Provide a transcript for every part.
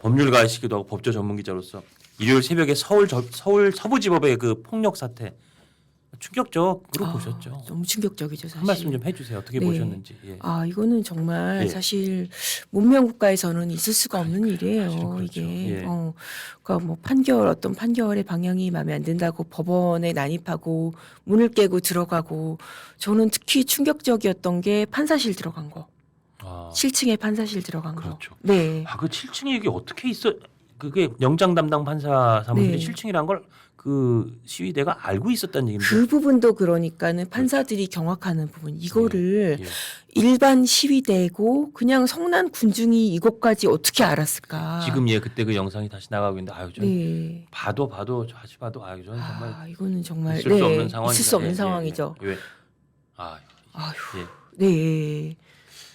법률가이시기도 하고 법조 전문기자로서 일요일 새벽에 서울 서부지법의 그 폭력 사태 충격적으로 보셨죠. 너무 충격적이죠, 사실. 한 말씀 좀 해주세요. 어떻게 네. 보셨는지. 예. 이거는 정말 예. 사실 문명 국가에서는 있을 수가 없는 일이에요. 그렇죠. 이게 예. 그러니까 뭐 어떤 판결의 방향이 마음에 안 든다고 법원에 난입하고 문을 깨고 들어가고 저는 특히 충격적이었던 게 판사실 들어간 거. 7층에 판사실 들어간 그렇죠. 거. 네. 그 7층에 이게 어떻게 있어? 그게 영장 담당 판사 사무실이 네. 7층이란 걸 그 시위대가 알고 있었다는 얘기인데. 그 부분도 그러니까는 판사들이 경악하는 부분. 이거를 예. 일반 시위대고 그냥 성난 군중이 이것까지 어떻게 알았을까? 지금 그때 그 영상이 다시 나가고 있는데 전 네. 봐도 다시 봐도 저는 정말 이거는 정말 있을 수 없는 상황이다. 있을 수 없는 상황이죠. 왜? 예. 네.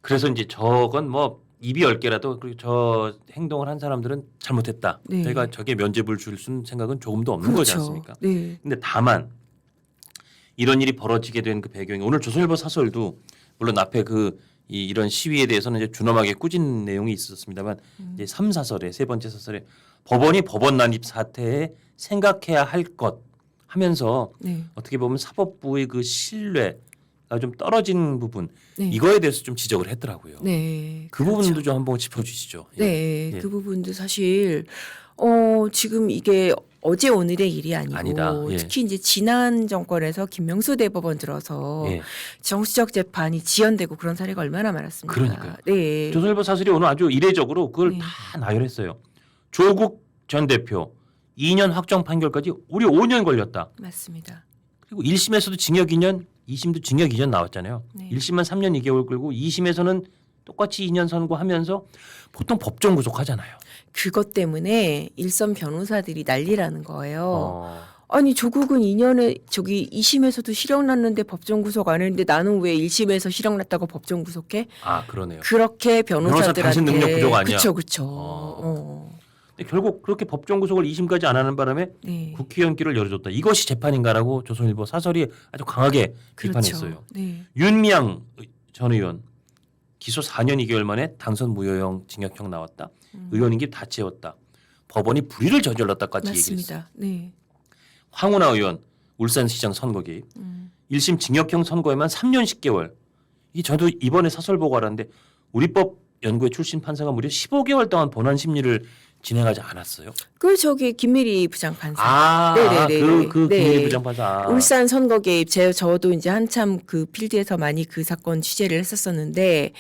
그래서 이제 저건 뭐 입이 10개라도 그리고 저 행동을 한 사람들은 잘못했다. 네. 저희가 저게 면죄부를 줄 생각은 조금도 없는 거지 그렇죠. 않습니까? 네. 근데 다만 이런 일이 벌어지게 된 그 배경이 오늘 조선일보 사설도 물론 앞에 이런 시위에 대해서는 이제 준엄하게 꾸진 내용이 있었습니다만 이제 3사설에 세 번째 사설에 법원이 법원 난입 사태에 생각해야 할 것 하면서 네. 어떻게 보면 사법부의 그 신뢰가 좀 떨어진 부분 네. 이거에 대해서 좀 지적을 했더라고요. 네. 그 그렇죠. 부분도 좀 한번 짚어주시죠. 네. 예. 그 부분도 사실 지금 이게 어제 오늘의 일이 아니고 아니다. 예. 특히 이제 지난 정권에서 김명수 대법원 들어서 예. 정치적 재판이 지연되고 그런 사례가 얼마나 많았습니까? 그러니까요. 네. 조선일보 사설이 오늘 아주 이례적으로 그걸 네. 다 나열했어요. 조국 전 대표 2년 확정 판결까지 우리 5년 걸렸다. 맞습니다. 그리고 1심에서도 징역 2년, 2심도 징역 2년 나왔잖아요. 네. 1심만 3년 2개월 끌고 2심에서는 똑같이 2년 선고하면서 보통 법정 구속하잖아요. 그것 때문에 일선 변호사들이 난리라는 거예요. 어. 아니 조국은 2년에 2심에서도 실형 났는데 법정 구속 안 했는데 나는 왜 1심에서 실형 났다고 법정 구속해? 그러네요. 그렇게 변호사 변호사들한테 당신 능력 부족 아니야? 그렇죠. 근데 결국 그렇게 법정 구속을 2심까지 안 하는 바람에 네. 국회의원 길을 열어줬다. 이것이 재판인가라고 조선일보 사설이 아주 강하게 그렇죠. 비판했어요. 네. 윤미향 전 의원 기소 4년 2개월 만에 당선 무효형 징역형 나왔다. 의원 임기 다 채웠다. 법원이 불의를 저질렀다까지 얘기했어요. 맞습니다. 네. 황운하 의원 울산시장 선거 개입. 1심 징역형 선고에만 3년 10개월. 이 저도 이번에 사설 보고 알았는데 우리법 연구회 출신 판사가 무려 15개월 동안 본안 심리를 진행하지 않았어요. 김미리 부장판사. 네네네. 그 네. 김미리 부장판사. 울산 선거 개입 저도 이제 한참 그 필드에서 많이 그 사건 취재를 했었었는데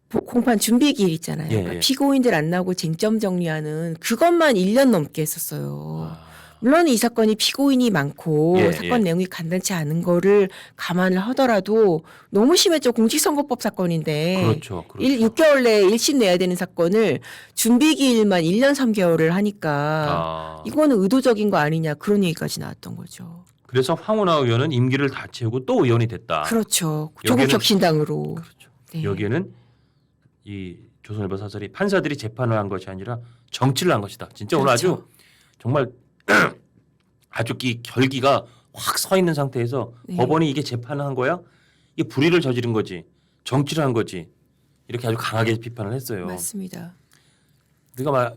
공판 준비기일 있잖아요. 예, 그러니까 예. 피고인들 안 나오고 쟁점 정리하는 그것만 1년 넘게 했었어요. 물론 이 사건이 피고인이 많고 예, 사건 예. 내용이 간단치 않은 거를 감안을 하더라도 너무 심했죠. 공직선거법 사건인데 그렇죠. 6개월 내에 1심 내야 되는 사건을 준비기일만 1년 3개월을 하니까 이거는 의도적인 거 아니냐 그런 얘기까지 나왔던 거죠. 그래서 황운하 의원은 임기를 다 채우고 또 의원이 됐다. 그렇죠. 조국 여기는- 혁신당으로. 그렇죠. 네. 여기에는 이 조선일보 사설이 판사들이 재판을 한 것이 아니라 정치를 한 것이다. 진짜 오늘 그렇죠. 아주 정말 아주 이 결기가 확 서 있는 상태에서 네. 법원이 이게 재판을 한 거야? 이게 불의를 저지른 거지. 정치를 한 거지. 이렇게 아주 강하게 비판을 했어요. 맞습니다. 우리가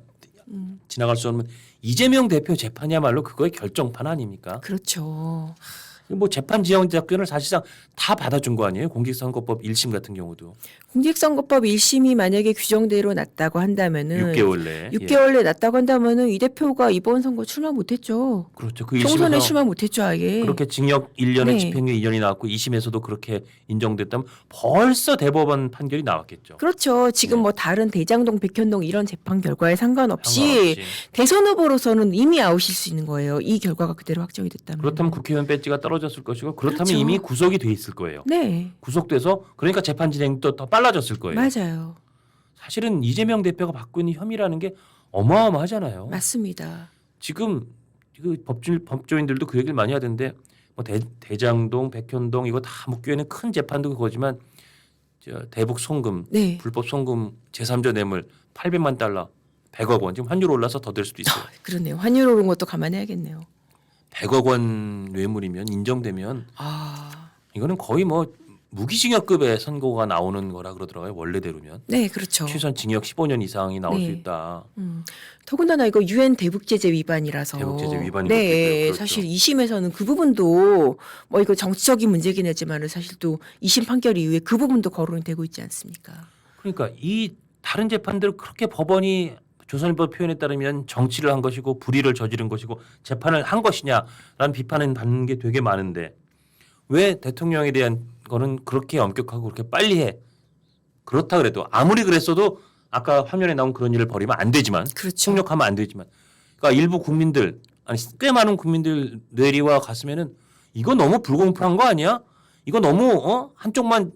지나갈 수 없는 이재명 대표 재판이야말로 그거의 결정판 아닙니까? 그렇죠. 뭐 재판 지연작전을 사실상 다 받아준 거 아니에요? 공직선거법 1심 같은 경우도 공직선거법 1심이 만약에 규정대로 났다고 한다면은 6개월 내에 6개월 내에 났다고 한다면은 이 대표가 이번 선거 출마 못했죠. 그렇죠. 그 총선에 1심에서 출마 못했죠, 아예. 그렇게 징역 1년에 네. 집행유예 2년이 나왔고 2심에서도 그렇게 인정됐다면 벌써 대법원 판결이 나왔겠죠. 그렇죠. 지금 네. 뭐 다른 대장동, 백현동 이런 재판 결과에 상관없이 상관없이. 대선 후보로서는 이미 아웃일 수 있는 거예요. 이 결과가 그대로 확정이 됐다면. 그렇다면 국회의원 배지가 떨어졌을 것이고 그렇다면 그렇죠. 이미 구속이 돼 있을 거예요. 네, 구속돼서 그러니까 재판 진행도 더 빨라졌을 거예요. 맞아요. 사실은 이재명 대표가 받고 있는 혐의라는 게 어마어마하잖아요. 맞습니다. 지금 그 법조인들도 그 얘기를 많이 하던데 뭐 대장동, 백현동 이거 다 묶여 있는 큰 재판도 그거지만 대북 송금, 네. 불법 송금, 제3자 뇌물 800만 달러, 100억 원 지금 환율 올라서 더 될 수도 있어요. 그러네요. 환율 오른 것도 감안해야겠네요. 100억 원 뇌물이면 인정되면 아, 이거는 거의 뭐 무기징역급의 선고가 나오는 거라 그러더라고요. 원래대로면. 네, 그렇죠. 최소한 징역 15년 이상이 나올 수 네. 있다. 더군다나 이거 유엔 대북제재 위반이라서. 대북제재 위반인 네, 것도 있고요. 그렇죠. 사실 2심에서는 그 부분도 뭐 이거 정치적인 문제긴 하지만은 사실 또 2심 판결 이후에 그 부분도 거론이 되고 있지 않습니까? 그러니까 이 다른 재판들 그렇게 법원이 조선일보 표현에 따르면 정치를 한 것이고 불의를 저지른 것이고 재판을 한 것이냐라는 비판을 받는 게 되게 많은데 왜 대통령에 대한 거는 그렇게 엄격하고 그렇게 빨리 해? 그렇다 그래도 아무리 그랬어도 아까 화면에 나온 그런 일을 벌이면 안 되지만 그렇죠. 폭력하면 안 되지만 그러니까 일부 국민들 아니 꽤 많은 국민들 뇌리와 가슴에는 이거 너무 불공평한 거 아니야? 이거 너무 한쪽만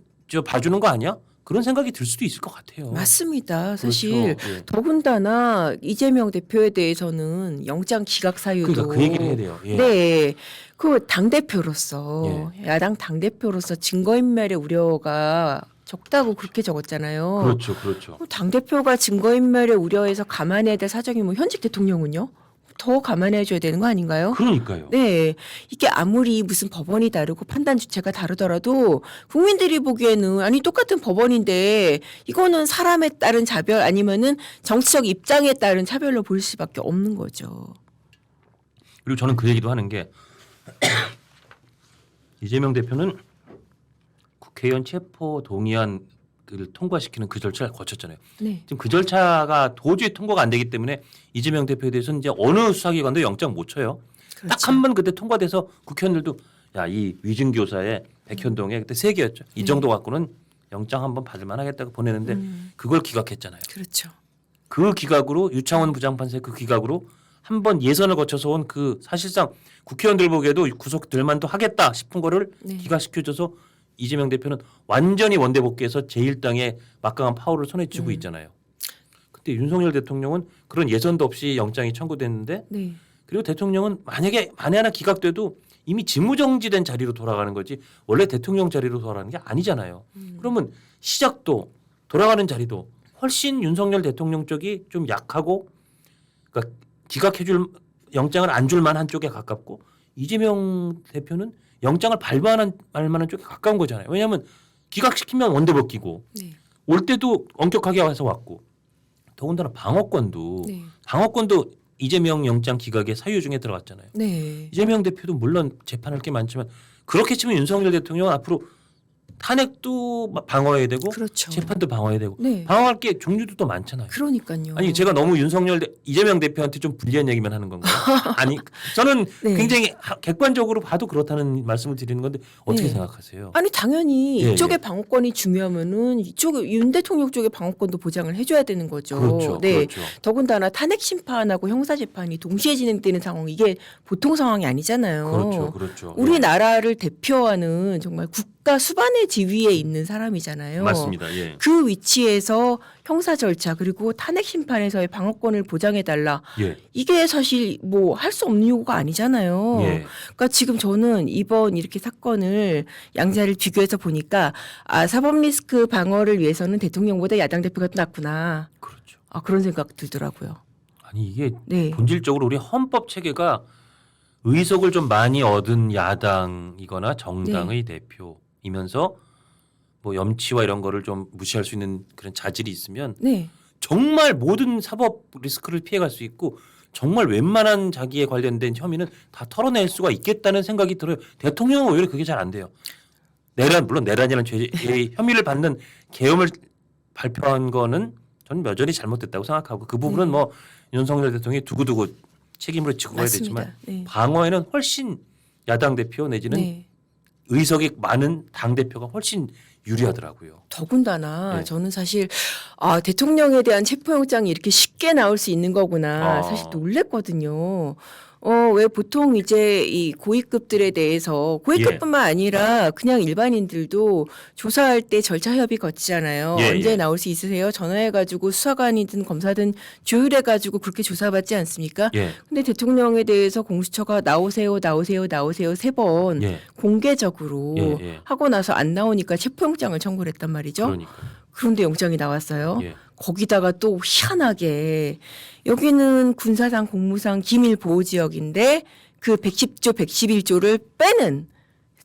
봐주는 거 아니야? 그런 생각이 들 수도 있을 것 같아요. 맞습니다. 사실 그렇죠. 예. 더군다나 이재명 대표에 대해서는 영장 기각 사유도 그러니까 그 얘기를 해야 돼요. 예. 네. 그 당대표로서 야당 당대표로서 증거인멸의 우려가 적다고 그렇게 적었잖아요. 그렇죠, 그렇죠. 당대표가 증거인멸의 우려에서 감안해야 될 사정이 뭐 현직 대통령은요? 더 감안해 줘야 되는 거 아닌가요? 그러니까요. 네. 이게 아무리 무슨 법원이 다르고 판단 주체가 다르더라도 국민들이 보기에는 아니 똑같은 법원인데 이거는 사람에 따른 차별 아니면은 정치적 입장에 따른 차별로 볼 수밖에 없는 거죠. 그리고 저는 그 얘기도 하는 게 이재명 대표는 국회의원 체포 동의안을 통과시키는 그 절차를 거쳤잖아요. 네. 지금 그 절차가 도저히 통과가 안 되기 때문에 이재명 대표에 대해서는 이제 어느 수사기관도 영장 못 쳐요. 그렇죠. 딱 한 번 그때 통과돼서 국회의원들도 야, 이 위증교사의 백현동에 그때 3개였죠. 이 정도 갖고는 영장 한번 받을 만하겠다고 보내는데 그걸 기각했잖아요. 그렇죠. 그 기각으로 유창원 부장판사의 그 기각으로 한 번 예선을 거쳐서 온 그 사실상 국회의원들 보기에도 구속될 만도 하겠다 싶은 거를 네. 기각시켜줘서 이재명 대표는 완전히 원대복귀해서 제1당의 막강한 파워를 손에 쥐고 있잖아요. 근데 윤석열 대통령은 그런 예선도 없이 영장이 청구됐는데 네. 그리고 대통령은 만약에 만에 하나 기각돼도 이미 직무정지된 자리로 돌아가는 거지 원래 대통령 자리로 돌아가는 게 아니잖아요. 그러면 시작도 돌아가는 자리도 훨씬 윤석열 대통령 쪽이 좀 약하고 그러니까 기각해줄 영장을 안 줄 만한 쪽에 가깝고 이재명 대표는 영장을 발부할 만한 쪽에 가까운 거잖아요. 왜냐하면 기각시키면 원대복귀고 네. 올 때도 엄격하게 와서 왔고 더군다나 방어권도 네. 이재명 영장 기각의 사유 중에 들어갔잖아요. 네. 이재명 대표도 물론 재판할 게 많지만 그렇게 치면 윤석열 대통령은 앞으로 탄핵도 방어해야 되고 그렇죠. 재판도 방어해야 되고 네. 방어할 게 종류도 또 많잖아요. 그러니까요. 아니 제가 너무 이재명 대표한테 좀 불리한 얘기만 하는 건가요? 아니 저는 네. 굉장히 객관적으로 봐도 그렇다는 말씀을 드리는 건데 어떻게 네. 생각하세요? 아니 당연히 예, 이쪽의 예. 방어권이 중요하면은 이쪽 윤 대통령 쪽의 방어권도 보장을 해줘야 되는 거죠. 그렇죠, 네. 그렇죠. 더군다나 탄핵 심판하고 형사 재판이 동시에 진행되는 상황 이게 보통 상황이 아니잖아요. 그렇죠, 그렇죠. 우리나라를 대표하는 정말 국가 수반의 지위에 있는 사람이잖아요. 맞습니다. 예. 그 위치에서 형사 절차 그리고 탄핵 심판에서의 방어권을 보장해 달라. 예. 이게 사실 뭐 할 수 없는 요구가 아니잖아요. 예. 그러니까 지금 저는 이번 이렇게 사건을 양자를 비교해서 보니까 사법 리스크 방어를 위해서는 대통령보다 야당 대표가 더 낫구나. 그렇죠. 그런 생각 들더라고요. 아니 이게 네. 본질적으로 우리 헌법 체계가 의석을 좀 많이 얻은 야당이거나 정당의 대표이면서 뭐 염치와 이런 거를 좀 무시할 수 있는 그런 자질이 있으면 네. 정말 모든 사법 리스크를 피해갈 수 있고 정말 웬만한 자기에 관련된 혐의는 다 털어낼 수가 있겠다는 생각이 들어요. 대통령은 오히려 그게 잘 안 돼요. 물론 내란이라는 혐의를 받는 계엄을 발표한 거는 저는 여전히 잘못됐다고 생각하고 그 부분은 뭐 윤석열 대통령이 두고두고 책임을 지고 가야 맞습니다. 되지만 네. 방어에는 훨씬 야당 대표 내지는 네. 의석이 많은 당 대표가 훨씬 유리하더라고요. 더군다나 네. 저는 사실 대통령에 대한 체포영장이 이렇게 쉽게 나올 수 있는 거구나 사실 놀랬거든요. 왜 보통 이제 이 고위급들에 대해서 고위급뿐만 아니라 그냥 일반인들도 조사할 때 절차 협의 거치잖아요. 예, 언제 예. 나올 수 있으세요? 전화해가지고 수사관이든 검사든 조율해가지고 그렇게 조사받지 않습니까? 예. 근데 대통령에 대해서 공수처가 나오세요 3번 예. 공개적으로 예, 예. 하고 나서 안 나오니까 체포영장을 청구를 했단 말이죠. 그러니까. 그런데 영장이 나왔어요. 예. 거기다가 또 희한하게 여기는 군사상 공무상 기밀 보호 지역인데 그 110조 111조를 빼는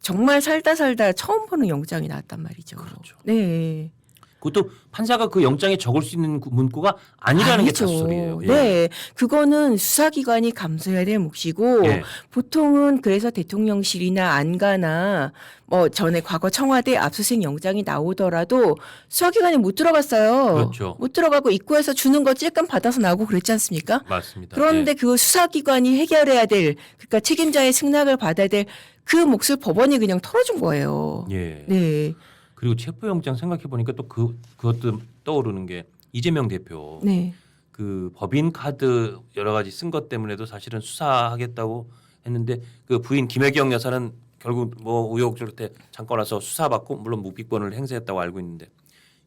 정말 살다 처음 보는 영장이 나왔단 말이죠. 그렇죠. 네. 그것도 판사가 그 영장에 적을 수 있는 문구가 아니라는 게 아니죠. 다소리예요. 예. 네, 그거는 수사기관이 감수해야 될 몫이고 예. 보통은 그래서 대통령실이나 안가나 뭐 전에 과거 청와대 압수수색 영장이 나오더라도 수사기관이 못 들어갔어요. 그렇죠. 못 들어가고 입구에서 주는 거 찔끔 받아서 나오고 그랬지 않습니까? 맞습니다. 그런데 예. 그 수사기관이 해결해야 될 그러니까 책임자의 승낙을 받아야 될 그 몫을 법원이 그냥 털어준 거예요. 예. 네, 그리고 체포영장 생각해 보니까 또 그것도 떠오르는 게 이재명 대표 네, 그 법인 카드 여러 가지 쓴 것 때문에도 사실은 수사하겠다고 했는데 그 부인 김혜경 여사는 결국 뭐 우여곡절 끝에 잠깐 와서 수사받고 물론 묵비권을 행사했다고 알고 있는데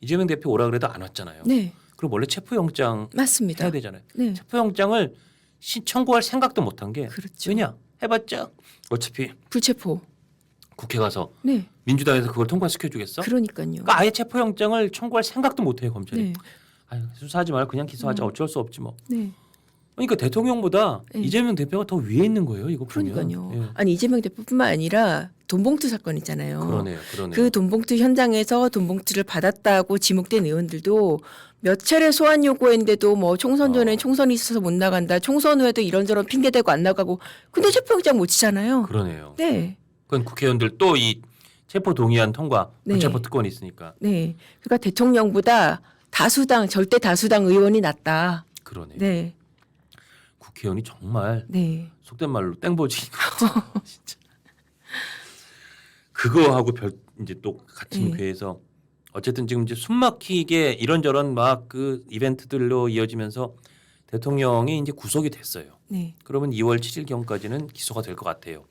이재명 대표 오라 그래도 안 왔잖아요. 네, 그럼 원래 체포영장 맞습니다. 해야 되잖아요. 네, 체포영장을 청구할 생각도 못한 게 그렇죠. 왜냐 해봤자 어차피 불체포. 국회 가서 네, 민주당에서 그걸 통과시켜주겠어? 그러니까요. 그러니까 아예 체포영장을 청구할 생각도 못해요 검찰이. 네, 아유, 수사하지 말고 그냥 기소하자 어쩔 수 없지 뭐. 네. 그러니까 대통령보다 네. 이재명 대표가 더 위에 있는 거예요. 이거 보면. 그러니까요. 예. 아니 이재명 대표뿐만 아니라 돈봉투 사건 있잖아요. 그러네요. 그 돈봉투 현장에서 돈봉투를 받았다고 지목된 의원들도 몇 차례 소환 요구했는데도 뭐 총선 전에 총선이 있어서 못 나간다. 총선 후에도 이런저런 핑계 대고 안 나가고 근데 체포영장 못 치잖아요. 그러네요. 네. 그건 국회의원들 또 이 체포 동의안 통과 네. 불체포 특권이 있으니까. 네. 그러니까 대통령보다 절대 다수당 의원이 낫다. 그러네요. 네. 국회의원이 정말 네. 속된 말로 땡보지 진짜. 그거하고 이제 또 같은 네. 괴에서 어쨌든 지금 이제 숨막히게 이런저런 막 그 이벤트들로 이어지면서 대통령이 이제 구속이 됐어요. 네. 그러면 2월 7일 경까지는 기소가 될 것 같아요.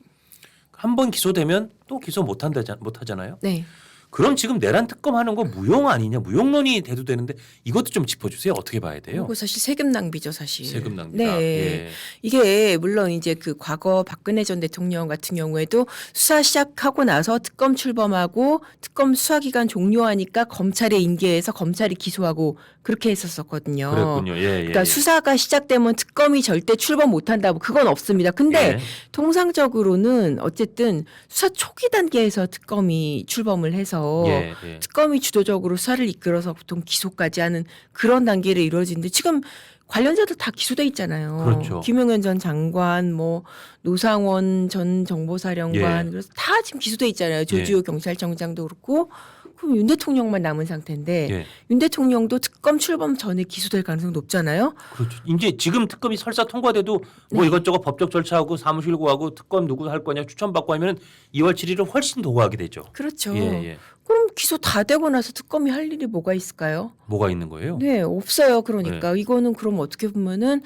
한 번 기소되면 또 기소 못 하잖아요. 네. 그럼 지금 내란 특검하는 거 무용 아니냐? 무용론이 돼도 되는데 이것도 좀 짚어주세요. 어떻게 봐야 돼요? 그거 사실 세금 낭비죠, 사실. 세금 낭비다. 네. 예. 이게 물론 이제 그 과거 박근혜 전 대통령 같은 경우에도 수사 시작하고 나서 특검 출범하고 특검 수사기간 종료하니까 검찰에 인계해서 검찰이 기소하고 그렇게 했었었거든요. 그랬군요. 예, 예, 그러니까 예. 수사가 시작되면 특검이 절대 출범 못한다고 그건 없습니다. 근데 예. 통상적으로는 어쨌든 수사 초기 단계에서 특검이 출범을 해서 예, 예. 특검이 주도적으로 수사를 이끌어서 보통 기소까지 하는 그런 단계를 이루어지는데 지금 관련자들 다 기소돼 있잖아요. 그렇죠. 김용현 전 장관, 뭐 노상원 전 정보사령관 예. 그래서 다 지금 기소돼 있잖아요. 조지호 경찰청장도 그렇고 그럼 윤 대통령만 남은 상태인데 예. 윤 대통령도 특검 출범 전에 기소될 가능성이 높잖아요. 그렇죠. 이제 지금 특검이 설사 통과돼도 뭐 네. 이것저것 법적 절차하고 사무실 구하고 특검 누구 할 거냐 추천받고 하면은 2월 7일을 훨씬 더 구하게 되죠. 그렇죠. 예, 예. 그럼 기소 다 되고 나서 특검이 할 일이 뭐가 있을까요? 뭐가 있는 거예요? 네, 없어요. 그러니까 이거는 그럼 어떻게 보면은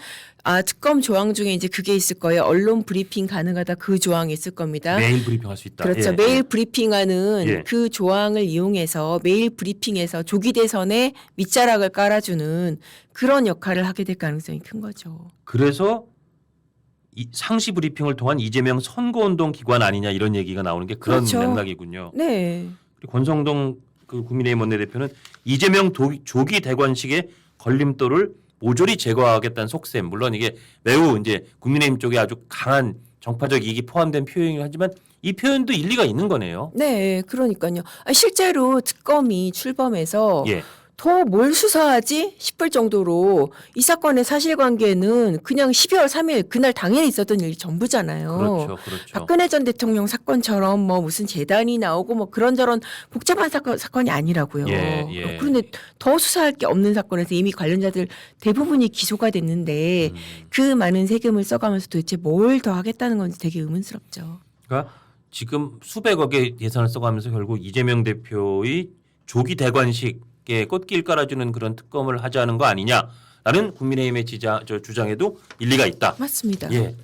특검 조항 중에 이제 그게 있을 거예요. 언론 브리핑 가능하다 그 조항이 있을 겁니다. 매일 브리핑할 수 있다. 그렇죠. 예, 매일 예. 브리핑하는 예. 그 조항을 이용해서 매일 브리핑에서 조기 대선에 밑자락을 깔아주는 그런 역할을 하게 될 가능성이 큰 거죠. 그래서 이 상시 브리핑을 통한 이재명 선거운동 기관 아니냐 이런 얘기가 나오는 게 그런 그렇죠. 맥락이군요. 네, 그리고 권성동 그 국민의힘 원내대표는 이재명 조기 대관식의 걸림돌을 모조리 제거하겠다는 속셈. 물론 이게 매우 이제 국민의힘 쪽에 아주 강한 정파적 이익이 포함된 표현이긴 하지만 이 표현도 일리가 있는 거네요. 네, 그러니까요. 실제로 특검이 출범해서 예. 더 뭘 수사하지 싶을 정도로 이 사건의 사실관계는 그냥 12월 3일 그날 당일에 있었던 일이 전부잖아요. 그렇죠. 그렇죠. 박근혜 전 대통령 사건처럼 뭐 무슨 재단이 나오고 뭐 그런저런 복잡한 사건이 아니라고요. 예, 예. 그런데 더 수사할 게 없는 사건에서 이미 관련자들 대부분이 기소가 됐는데 그 많은 세금을 써가면서 도대체 뭘 더 하겠다는 건지 되게 의문스럽죠. 그러니까 지금 수백억의 예산을 써가면서 결국 이재명 대표의 조기 대관식에 꽃길 깔아주는 그런 특검을 하자는 거 아니냐라는 국민의힘의 주장에도 일리가 있다. 맞습니다. 예.